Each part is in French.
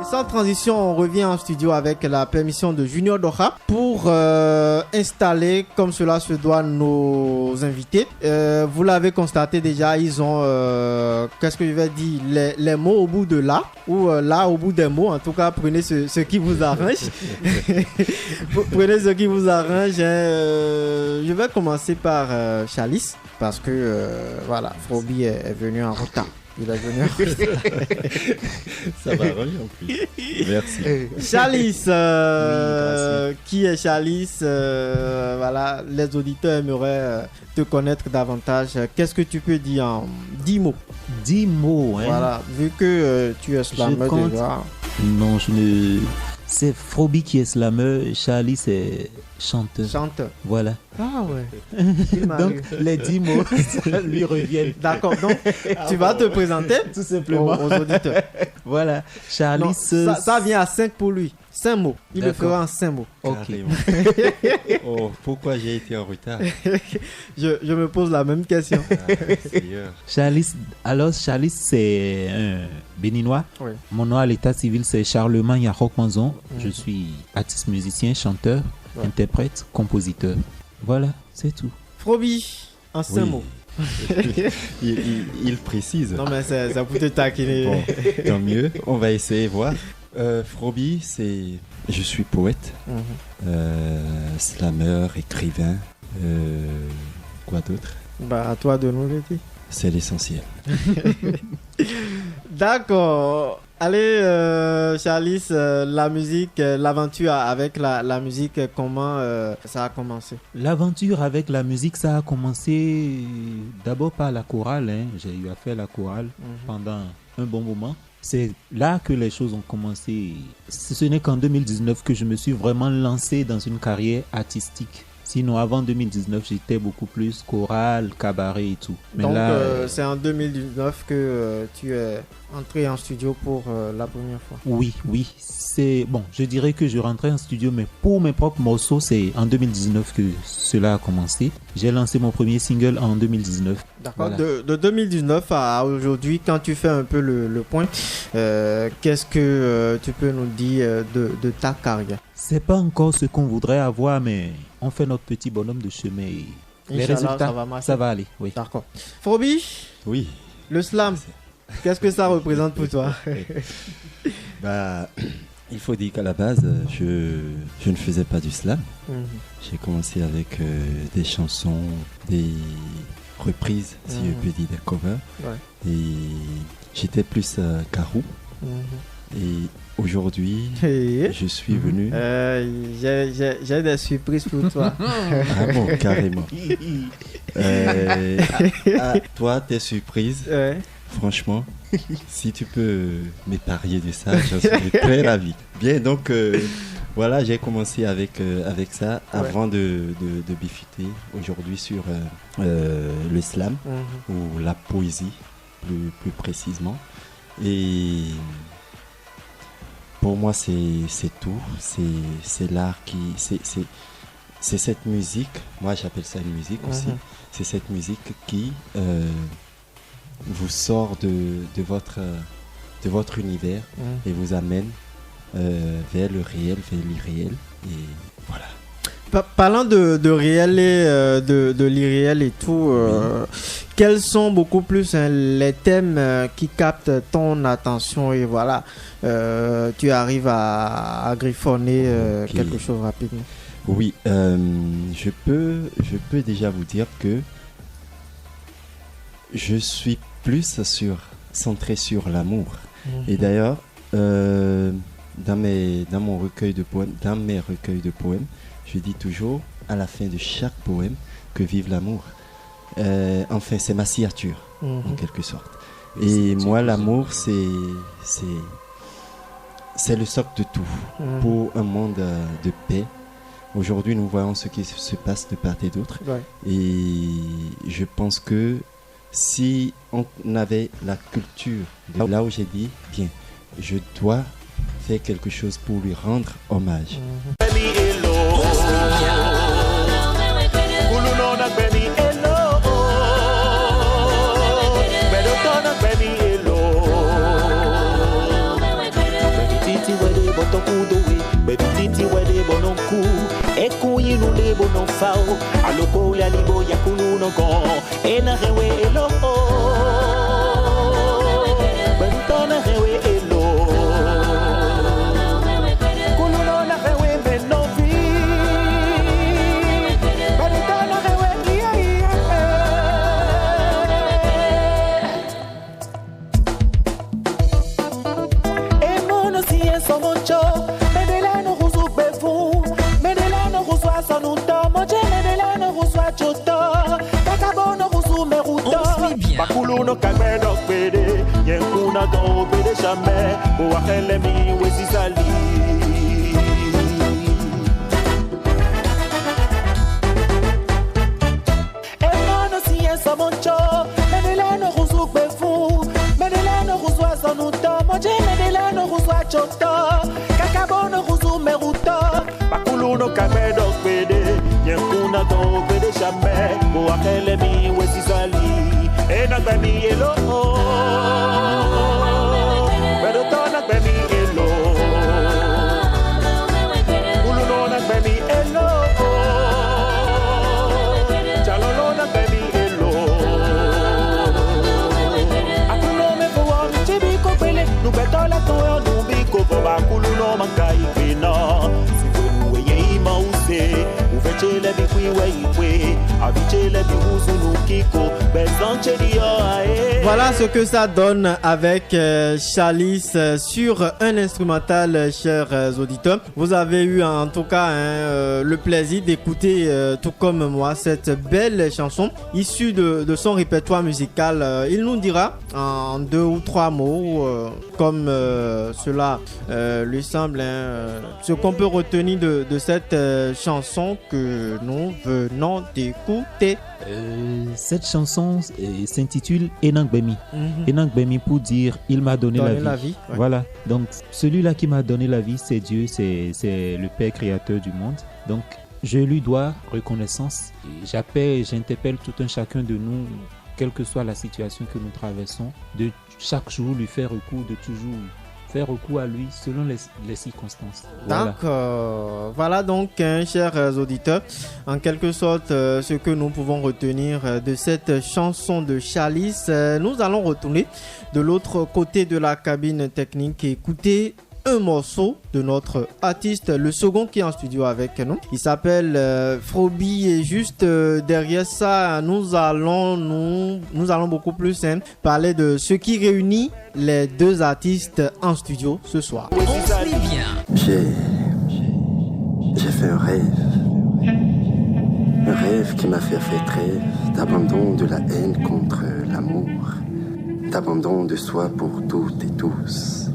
Et sans transition, on revient en studio avec la permission de Junior Doha pour installer comme cela se doit nos invités. Vous l'avez constaté déjà, ils ont, qu'est-ce que je vais dire, les mots au bout de là, ou là au bout des mots. En tout cas, prenez ce qui vous arrange. Prenez ce qui vous arrange. Je vais commencer par Chalice, parce que voilà, Froby est venu en retard. Il est venu. Ça va revenir en plus. Merci. Chalice, Oui, qui est Chalice? Voilà, les auditeurs aimeraient te connaître davantage. Qu'est-ce que tu peux dire en 10 mots? 10 mots, hein. Voilà, vu que tu es slammer déjà. Non, je ne. C'est Froby qui est slammer, Charlie c'est chanteur. Chanteur. Voilà. Ah ouais. Donc les 10 mots lui reviennent. D'accord, donc tu vas te présenter Tout simplement. aux auditeurs. Voilà. Charlie Non, ça vient à 5 pour lui. 5 mots. Il le fera en 5 mots. Ok. Oh, pourquoi j'ai été en retard? Je me pose la même question. Seigneur. Charlie, alors Charlie c'est un béninois. Oui. Mon nom à l'état civil c'est Charlemagne Yarok Manzon. Je suis artiste musicien, chanteur, interprète, compositeur. Voilà, c'est tout. Froby, en 5 Oui. mots. Il précise. Non mais ça pour te taquiner. Bon, tant mieux. On va essayer voir. Froby, c'est. Je suis poète, slammer, écrivain. Quoi d'autre? Bah à toi de nous le dire. C'est l'essentiel. D'accord. Allez, Chalice, la musique, l'aventure avec la musique, comment ça a commencé? L'aventure avec la musique, ça a commencé d'abord par la chorale. Hein. J'ai eu à faire la chorale pendant un bon moment. C'est là que les choses ont commencé. Ce n'est qu'en 2019 que je me suis vraiment lancé dans une carrière artistique. Sinon, avant 2019, j'étais beaucoup plus chorale, cabaret et tout. Mais Donc, là, c'est en 2019 que tu es entré en studio pour la première fois. oui. C'est bon, je dirais que je rentrais en studio, mais pour mes propres morceaux, c'est en 2019 que cela a commencé. J'ai lancé mon premier single en 2019. D'accord. Voilà. De 2019 à aujourd'hui, quand tu fais un peu le point, qu'est-ce que tu peux nous dire de ta carrière? C'est pas encore ce qu'on voudrait avoir, mais on fait notre petit bonhomme de chemin. Et les Inch'Allah, résultats, ça va marcher. ça va aller. Oui. D'accord. Froby, Oui. le slam, qu'est-ce que ça représente pour toi? Bah, il faut dire qu'à la base, je ne faisais pas du slam. J'ai commencé avec des chansons, des reprises, si je peux dire, des covers. Ouais. Et j'étais plus carou. Et aujourd'hui, Et je suis venu. j'ai des surprises pour toi. Ah bon, carrément. Toi, tes surprises, Ouais. franchement, si tu peux m'épargner de ça, j'en serais très ravi. Bien, donc voilà, j'ai commencé avec ça avant de bifurquer aujourd'hui sur le slam ou la poésie, plus précisément. Et pour moi, c'est tout. C'est l'art qui. C'est cette musique. Moi, j'appelle ça une musique aussi. C'est cette musique qui vous sort de votre univers et vous amène vers le réel, vers l'irréel. Et voilà. Parlant de réel et de l'irréel et tout, quels sont beaucoup plus les thèmes qui captent ton attention et voilà, tu arrives à griffonner quelque chose rapidement. Oui, je peux déjà vous dire que je suis plus centré sur l'amour. Et d'ailleurs, dans mes recueils de poèmes, je dis toujours à la fin de chaque poème que vive l'amour. Enfin, c'est ma signature, en quelque sorte. Et moi, l'amour, c'est le socle de tout pour un monde de paix. Aujourd'hui, nous voyons ce qui se passe de part et d'autre. Ouais. Et je pense que si on avait la culture, là où j'ai dit, bien, je dois faire quelque chose pour lui rendre hommage. de bono fao aloko ya libo ya kunu no go ena rewe elo bentona rewe elo kunu no na rewe benovi bentona rewe ia e mono si en so mucho medelano ruzu bevu medelano ruzu asonuto moje medelano ruzu achoto kakabono ruzu meruto bakulu no kagbedo pede yenkuna go pede jamais o akele mi wesizali e mono si en so mucho medelano ruzu bevu medelano ruzu asonuto moje medelano ruzu achoto kakabono ruzu meruto bakulu no kagbedo pede yenkuna go pede jamais o akele mi wesizali e na gbemi elo pero to na gbemi elo kulu no na gbemi elo jalolo na gbemi elo akulo me fo wa chibi ko pele nu betola to nu bi ko ba kulu no mangai pina si venu we ye ma use u fechele bi kwi we iwe abichele bi huzunu kiko bezanche dio ae. Voilà ce que ça donne avec Chalice sur un instrumental, chers auditeurs. Vous avez eu en tout cas le plaisir d'écouter, tout comme moi, cette belle chanson issue de son répertoire musical. Il nous dira en 2 ou 3 mots, comme cela lui semble, ce qu'on peut retenir de cette chanson que nous venons d'écouter. Cette chanson s'intitule Enangbemi. Enangbemi pour dire il m'a donné la vie. Ouais. Voilà. Donc celui-là qui m'a donné la vie, c'est Dieu, c'est le Père créateur du monde. Donc je lui dois reconnaissance. J'interpelle tout un chacun de nous, quelle que soit la situation que nous traversons, de chaque jour lui faire recours, de toujours faire recours à lui selon les circonstances. Voilà. Voilà donc, chers auditeurs, en quelque sorte, ce que nous pouvons retenir de cette chanson de Chalice. Nous allons retourner de l'autre côté de la cabine technique et écouter un morceau de notre artiste, le second qui est en studio avec nous. Il s'appelle Frobi et juste derrière ça, nous allons beaucoup plus parler de ce qui réunit les deux artistes en studio ce soir. J'ai fait un rêve qui m'a fait rêve d'abandon de la haine contre l'amour, d'abandon de soi pour toutes et tous.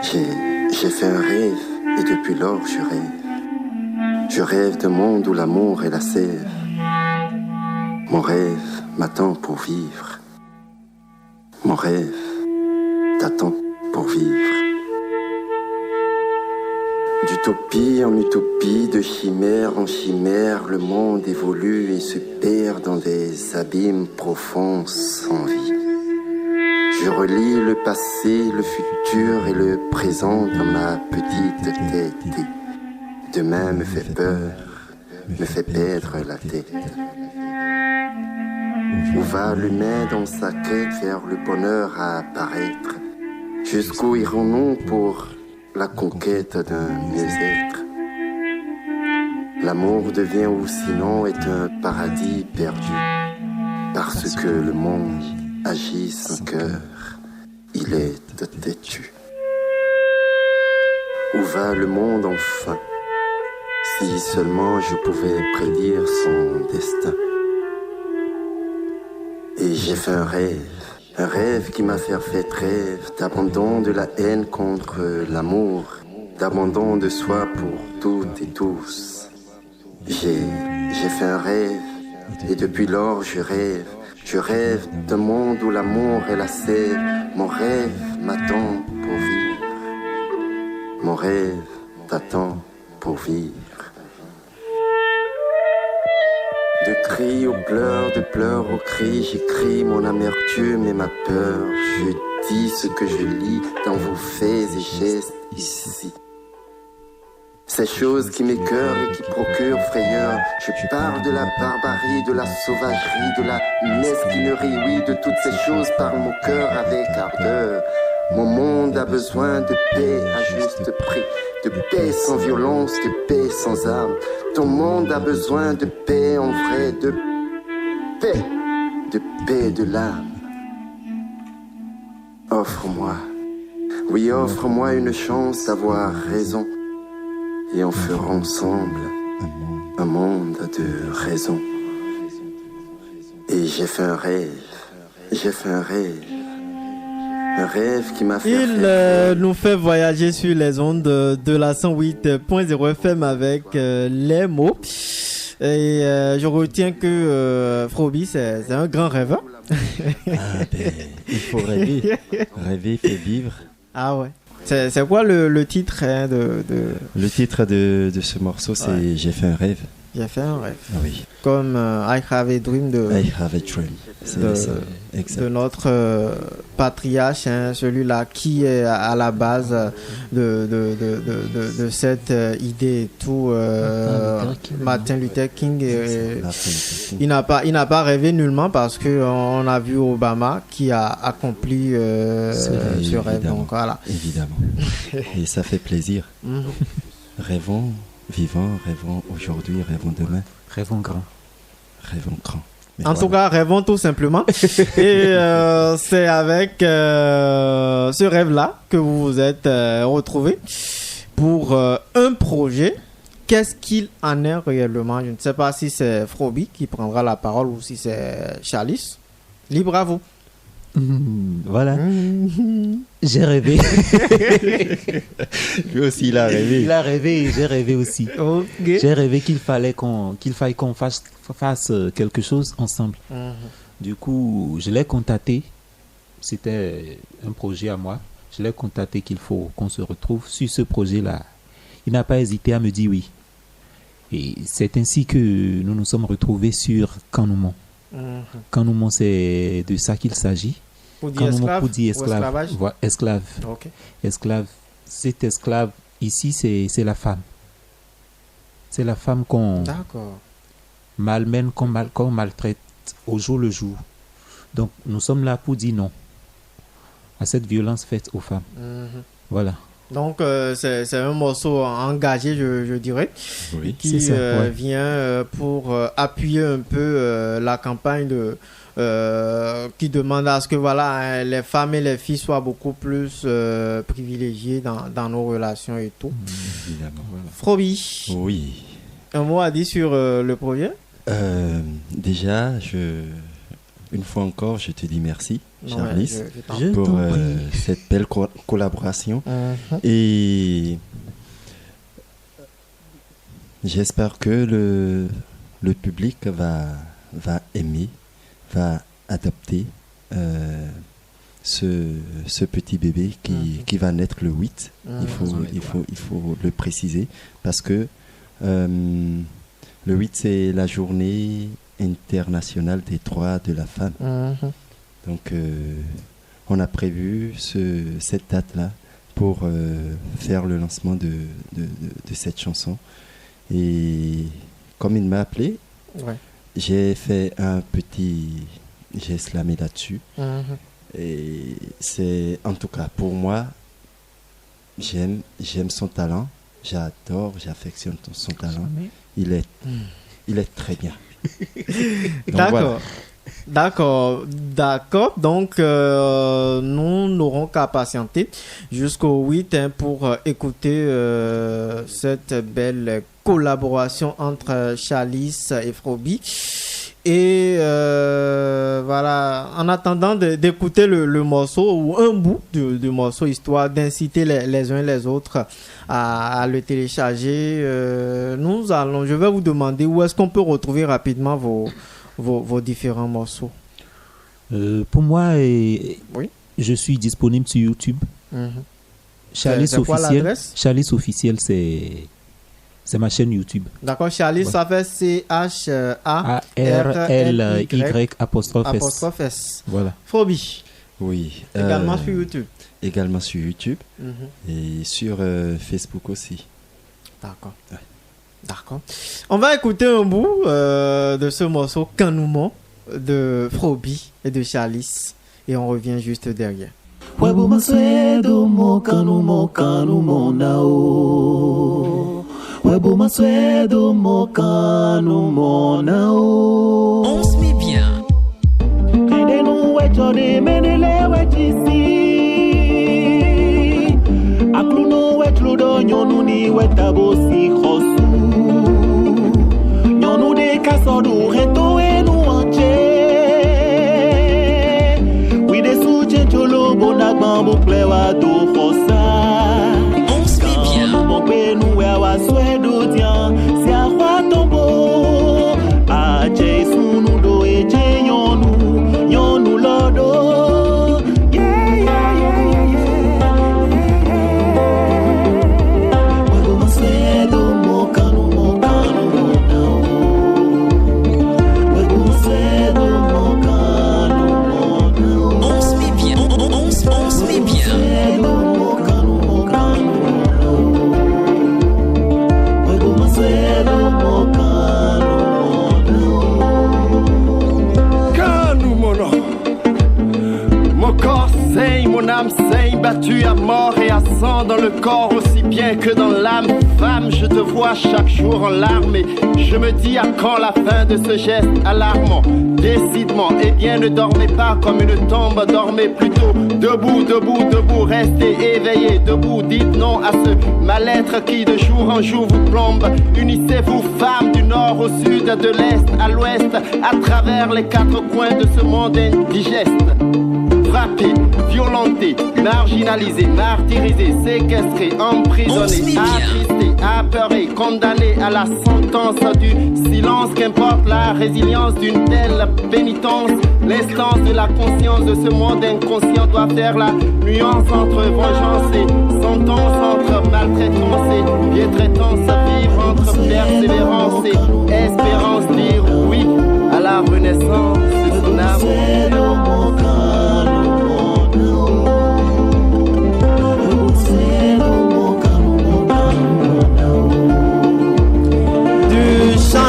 J'ai fait un rêve et depuis lors je rêve. Je rêve d'un monde où l'amour est la sève. Mon rêve m'attend pour vivre. Mon rêve t'attend pour vivre. D'utopie en utopie, de chimère en chimère, le monde évolue et se perd dans des abîmes profonds sans vie. Je relis le passé, le futur et le présent dans ma petite tête. Demain me fait peur, me fait perdre la tête. Où va l'humain dans sa quête vers le bonheur à apparaître? Jusqu'où irons-nous pour la conquête d'un mieux-être? L'amour devient ou sinon est un paradis perdu, parce que le monde agit sans cœur, il est têtu. Où va le monde enfin? Si seulement je pouvais prédire son destin. Et j'ai fait un rêve qui m'a fait rêve d'abandon de la haine contre l'amour, d'abandon de soi pour toutes et tous. J'ai fait un rêve et depuis lors je rêve d'un monde où l'amour est la sève. Mon rêve m'attend pour vivre. Mon rêve t'attend pour vivre. De cris aux pleurs, de pleurs aux cris, j'écris mon amertume et ma peur. Je dis ce que je lis dans vos faits et gestes ici. Ces choses qui m'écœurent et qui procurent frayeur. Je parle de la barbarie, de la sauvagerie, de la mesquinerie. Oui, de toutes ces choses parle mon cœur avec ardeur. Mon monde a besoin de paix à juste prix, de paix sans violence, de paix sans armes. Ton monde a besoin de paix en vrai, de paix de l'âme. Offre-moi, oui, offre-moi une chance d'avoir raison, et on fera ensemble un monde de raison. Et j'ai fait un rêve qui m'a fait Il nous fait voyager sur les ondes de la 108.0 FM avec les mots. Et je retiens que Frobi, c'est un grand rêveur. Il faut rêver. Rêver fait vivre. Ah ouais. C'est quoi le titre de... Le titre de ce morceau, c'est J'ai fait un rêve. J'ai fait un rêve. Ah oui. Comme I Have a Dream I Have a Dream. De notre patriarche, celui-là qui est à la base de cette idée et tout. Martin Luther King. Il n'a pas rêvé nullement parce qu'on a vu Obama qui a accompli ce rêve. Donc, voilà. Évidemment. Et ça fait plaisir. Rêvons. Vivons, rêvons aujourd'hui, rêvons demain. Rêvons grand. Rêvons grand. Mais en tout cas, rêvons tout simplement. Et c'est avec ce rêve-là que vous vous êtes retrouvés pour un projet. Qu'est-ce qu'il en est réellement? Je ne sais pas si c'est Frobi qui prendra la parole ou si c'est Chalice. Libre à vous. Voilà. J'ai rêvé. Lui aussi, il a rêvé. Il a rêvé et j'ai rêvé aussi. Okay. J'ai rêvé qu'il faille qu'on fasse quelque chose ensemble. Du coup, je l'ai contacté. C'était un projet à moi. Je l'ai contacté qu'il faut qu'on se retrouve sur ce projet-là. Il n'a pas hésité à me dire oui. Et c'est ainsi que nous nous sommes retrouvés sur Kanoumon. Kanoumon, c'est de ça qu'il s'agit. Pour dire esclave, esclave. Voilà, esclave. Okay. Esclave. Cet esclave, ici, c'est la femme. C'est la femme qu'on malmène, qu'on maltraite au jour le jour. Donc, nous sommes là pour dire non à cette violence faite aux femmes. Voilà. Donc, c'est un morceau engagé, je dirais, qui vient pour appuyer un peu la campagne qui demande à ce que les femmes et les filles soient beaucoup plus privilégiées dans nos relations et tout. Évidemment. Voilà. Frobi. Oui. Un mot à dire sur le projet? Déjà, une fois encore, je te dis merci, Charlis, pour cette belle collaboration. Et j'espère que le public va aimer, va adopter ce petit bébé qui va naître le 8. Il faut le préciser parce que le 8, c'est la journée internationale des droits de la femme. Donc, on a prévu cette date-là pour faire le lancement de cette chanson. Et comme il m'a appelé, j'ai fait un petit geste là-dessus. Et c'est, en tout cas, pour moi, j'aime son talent. J'adore, j'affectionne son talent. Il est très bien. Donc, D'accord. Donc, nous n'aurons qu'à patienter jusqu'au 8 pour écouter cette belle collaboration entre Chalice et Frobi. Et voilà, en attendant d'écouter le morceau ou un bout du morceau, histoire d'inciter les uns les autres à le télécharger, je vais vous demander où est-ce qu'on peut retrouver rapidement vos différents morceaux. Pour moi, je suis disponible sur YouTube. Chalice officiel. Chalice officiel, c'est ma chaîne YouTube. D'accord, Chalice, ça fait CHARLY''S. Voilà. Frobi. Oui. Également sur YouTube. Également sur YouTube. Et sur Facebook aussi. D'accord. Ouais. D'accord. On va écouter un bout de ce morceau Kanoumo de Frobi et de Chalice et on revient juste derrière. Webu maswedo mokanumo nao. Webu maswedo mokanumo nao. On se met bien. Kende nou wechode menele wechisi. Aklu nou wechludo nyonu ni wetabosi khosu. Nyonu de kasodu reto enu anche. Bonagban plewa do fosa. On se met bien. Mon pe nou wa swedo dian. Si a kwa tombo. A Jesu nou do e je yonu lodo. Yeah, yeah, yeah, yeah, yeah. Wego maswedo mokanu nao. Wego maswedo mokanu nao. On se met bien. On se met bien. Mon corps saigne, mon âme saigne, battue à mort et à sang dans le corps aussi bien que dans l'âme. Femme, je te vois chaque jour en larmes et je me dis à quand la fin de ce geste alarmant. Décidement, eh bien ne dormez pas comme une tombe, dormez plutôt debout, debout, debout, restez éveillés, debout, dites non à ce mal-être qui de jour en jour vous plombe. Unissez-vous femmes du nord au sud, de l'est à l'ouest, à travers les quatre coins de ce monde indigeste. Frappés, violentés, marginalisés, martyrisés, séquestrés, emprisonnés, attristés, apeurés, condamnés à la sentence du silence. Qu'importe la résilience d'une telle pénitence, l'instance de la conscience de ce monde inconscient doit faire la nuance entre vengeance et sentence, entre maltraitance et bientraitance, vivre entre persévérance et espérance, dire oui à la renaissance de son amour.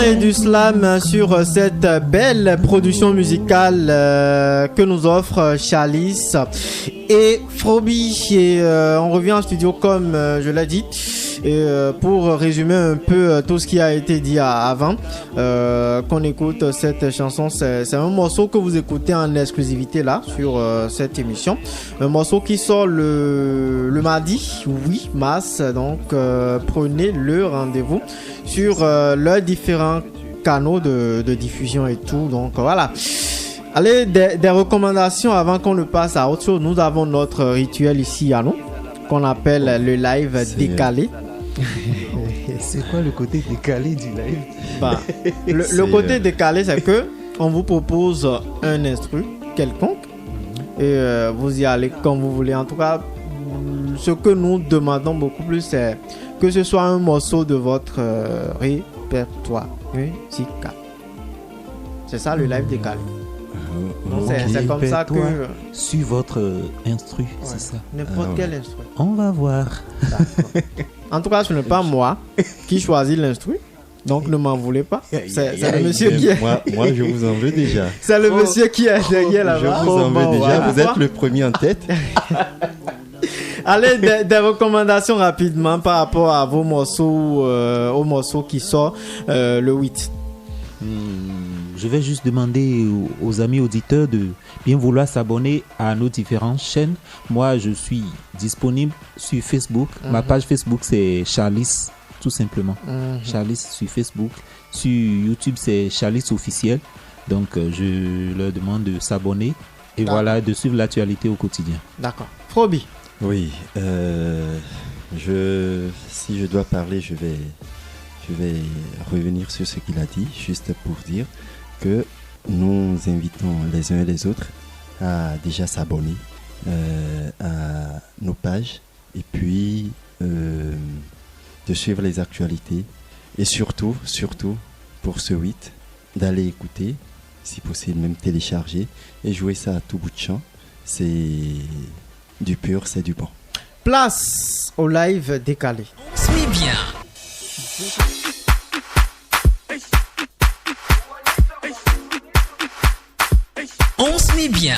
Et du slam sur cette belle production musicale que nous offre Chalice et Frobi. Et on revient en studio comme je l'ai dit. Et pour résumer un peu tout ce qui a été dit avant, qu'on écoute cette chanson, c'est un morceau que vous écoutez en exclusivité là sur cette émission. Un morceau qui sort le mardi 8 mars, donc prenez le rendez-vous sur leurs différents canaux de diffusion et tout. Donc voilà. Allez, des recommandations avant qu'on ne passe à autre chose. Nous avons notre rituel ici à nous, qu'on appelle le live décalé. C'est quoi le côté décalé du live? Le côté décalé, c'est que on vous propose un instru quelconque et vous y allez comme vous voulez. En tout cas, ce que nous demandons beaucoup plus, c'est que ce soit un morceau de votre répertoire musical. C'est ça le live décalé. Donc c'est comme ça que sur votre instru, c'est ça. N'importe quel instru. On va voir. En tout cas, ce n'est pas moi qui choisis l'instru. Donc ne m'en voulez pas. C'est le monsieur qui est. Moi, je vous en veux déjà. C'est le monsieur qui est derrière là-bas. Je vous en veux déjà. Vous êtes le premier en tête. Allez, des recommandations rapidement par rapport à vos morceaux, aux morceaux qui sortent le 8. Je vais juste demander aux amis auditeurs de bien vouloir s'abonner à nos différentes chaînes. Moi, je suis disponible sur Facebook. Ma page Facebook, c'est Chalice, tout simplement. Chalice sur Facebook. Sur YouTube, c'est Chalice officiel. Donc, je leur demande de s'abonner et voilà, de suivre l'actualité au quotidien. D'accord. Frobi. Oui. Si je dois parler, je vais revenir sur ce qu'il a dit, juste pour dire que nous invitons les uns et les autres à déjà s'abonner à nos pages et puis de suivre les actualités et surtout pour ce 8 d'aller écouter, si possible même télécharger et jouer ça à tout bout de champ. C'est du pur, c'est du bon. Place au live décalé. On se met bien. On se met bien.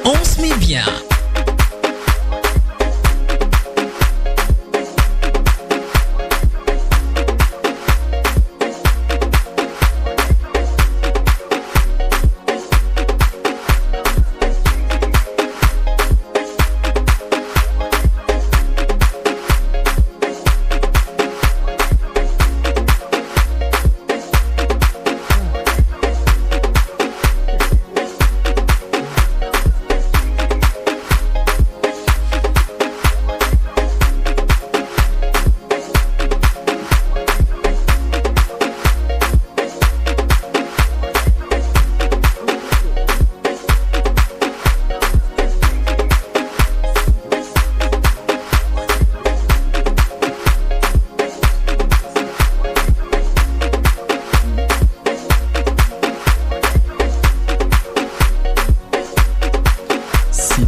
On se met bien.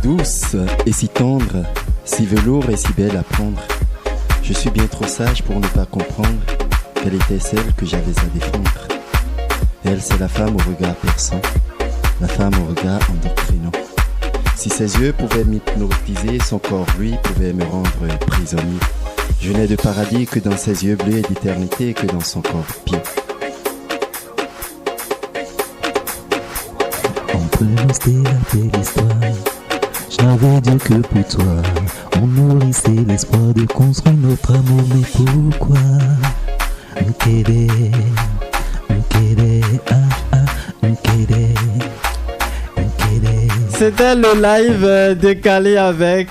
Douce et si tendre, si velours et si belle à prendre. Je suis bien trop sage pour ne pas comprendre quelle était celle que j'avais à défendre. Elle, c'est la femme au regard perçant, la femme au regard endoctrinant. Si ses yeux pouvaient m'hypnotiser, son corps, lui, pouvait me rendre prisonnier. Je n'ai de paradis que dans ses yeux bleus et d'éternité que dans son corps pied. On peut rester la belle histoire. J'avais dit que pour toi, on nourrissait l'espoir de construire notre amour. Mais pourquoi m'quaider, C'était le live décalé avec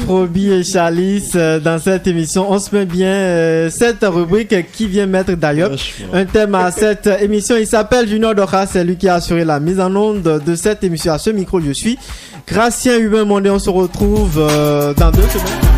Frobi et Chalice dans cette émission. On se met bien cette rubrique qui vient mettre d'ailleurs un thème à cette émission. Il s'appelle Junior Dora, c'est lui qui a assuré la mise en onde de cette émission. À ce micro, je suis Gracien Hubin Mondé. On se retrouve dans 2 semaines.